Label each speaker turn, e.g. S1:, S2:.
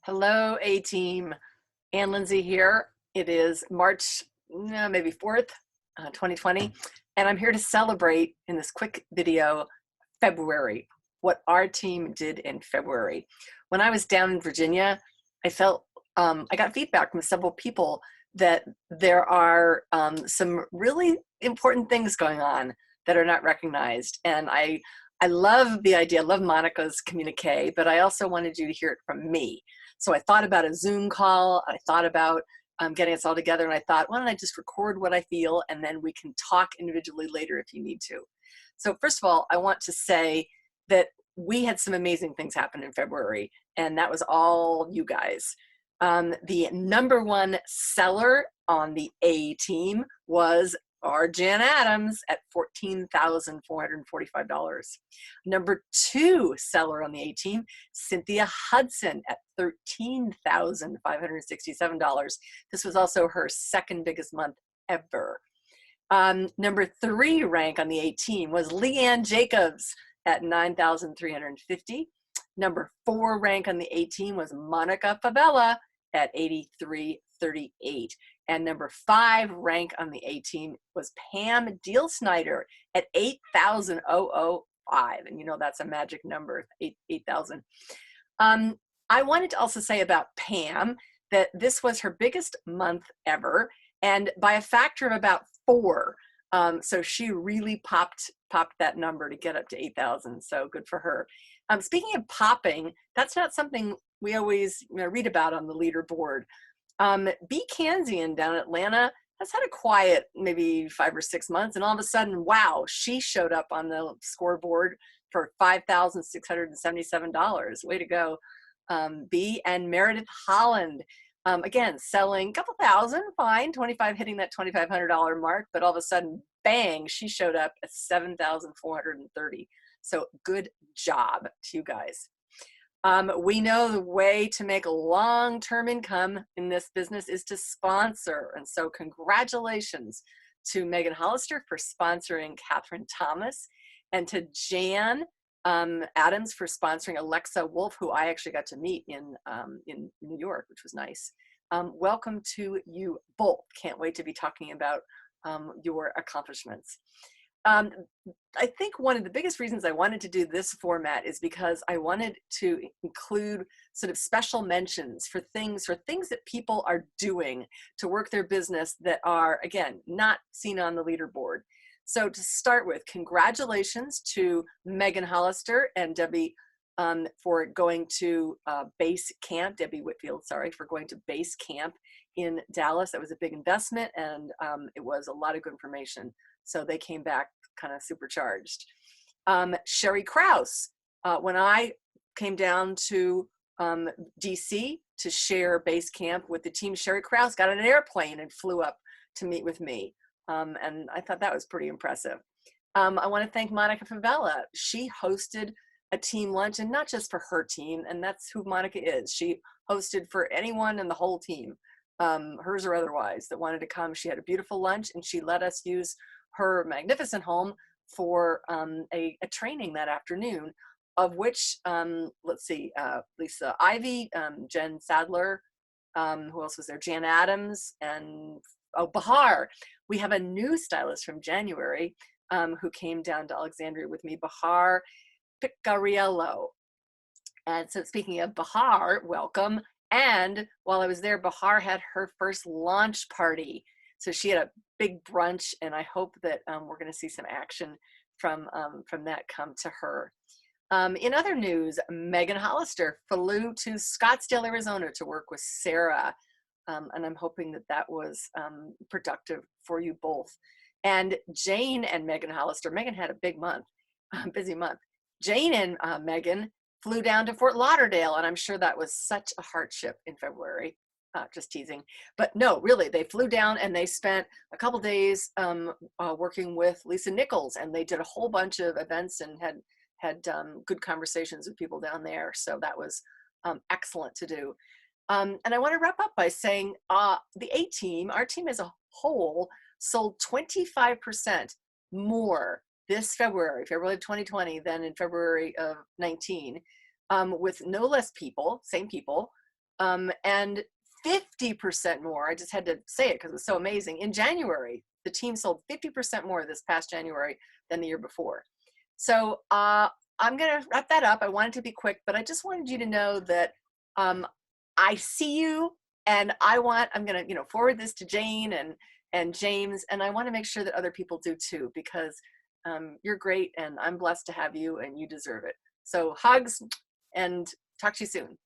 S1: Hello, A-Team. Ann Lindsay here. It is March, maybe 4th, 2020, and I'm here to celebrate in this quick video February, what our team did in February. When I was down in Virginia, I felt, I got feedback from several people that there are some really important things going on that are not recognized. And I love the idea, I love Monica's communique, but I also wanted you to hear it from me. So I thought about a Zoom call. I thought about getting us all together, and I thought, why don't I just record what I feel, and then we can talk individually later if you need to. So first of all, I want to say that we had some amazing things happen in February, and that was all you guys. The #1 seller on the A team was our Jan Adams at $14,445. #2 seller on the A team, Cynthia Hudson at $13,567. This was also her second biggest month ever. #3 rank on the A team was Leanne Jacobs at $9,350. #4 rank on the A team was Monica Favela at $83.38. And #5 rank on the A team was Pam Deal Snyder at $8,005. And you know that's a magic number, 8,000. I wanted to also say about Pam that this was her biggest month ever, and by a factor of about 4. So she really popped that number to get up to 8,000. So good for her. Speaking of popping, that's not something we always read about on the leaderboard. B. Kansian down in Atlanta has had a quiet maybe 5 or 6 months, and all of a sudden, wow, she showed up on the scoreboard for $5,677. Way to go, B. And Meredith Holland, again, selling a couple thousand, fine, 25, hitting that $2,500 mark, but all of a sudden, bang, she showed up at 7,430. So good job to you guys. We know the way to make a long-term income in this business is to sponsor. And so congratulations to Megan Hollister for sponsoring Catherine Thomas, and to Jan Adams for sponsoring Alexa Wolf, who I actually got to meet in New York, which was nice. Welcome to you both. Can't wait to be talking about your accomplishments. I think one of the biggest reasons I wanted to do this format is because I wanted to include sort of special mentions for things that people are doing to work their business that are, again, not seen on the leaderboard. So to start with, congratulations to Megan Hollister and Debbie for going to base camp, Debbie Whitfield, sorry, for going to base camp in Dallas. That was a big investment, and it was a lot of good information. So they came back kind of supercharged. Sherry Krause, when I came down to DC to share base camp with the team, Sherry Krause got on an airplane and flew up to meet with me. And I thought that was pretty impressive. I want to thank Monica Favela. She hosted a team lunch, and not just for her team, and that's who Monica is. She hosted for anyone in the whole team, hers or otherwise, that wanted to come. She had a beautiful lunch, and she let us use her magnificent home for a training that afternoon, of which, let's see, Lisa Ivy, Jen Sadler, who else was there? Jan Adams, and Bahar. We have a new stylist from January who came down to Alexandria with me, Bahar Picariello. And so speaking of Bahar, welcome. And while I was there, Bahar had her first launch party. So she had a big brunch, and I hope that we're going to see some action from that come to her. In other news, Megan Hollister flew to Scottsdale, Arizona to work with Sarah, and I'm hoping that that was productive for you both. And Jane and Megan Hollister, Megan had a big month, busy month. Jane and Megan flew down to Fort Lauderdale, and I'm sure that was such a hardship in February. Just teasing, but no, really, they flew down and they spent a couple days working with Lisa Nichols, and they did a whole bunch of events and had good conversations with people down there. So that was excellent to do. And I want to wrap up by saying the A team, our team as a whole, sold 25% more this February of 2020 than in February of 19, with no less people, same people, And 50% more, I just had to say it because it was so amazing. In January, the team sold 50% more this past January than the year before. So I'm going to wrap that up. I wanted to be quick, but I just wanted you to know that I see you, and I'm going to, forward this to Jane and James, and I want to make sure that other people do too, because you're great, and I'm blessed to have you, and you deserve it. So hugs, and talk to you soon.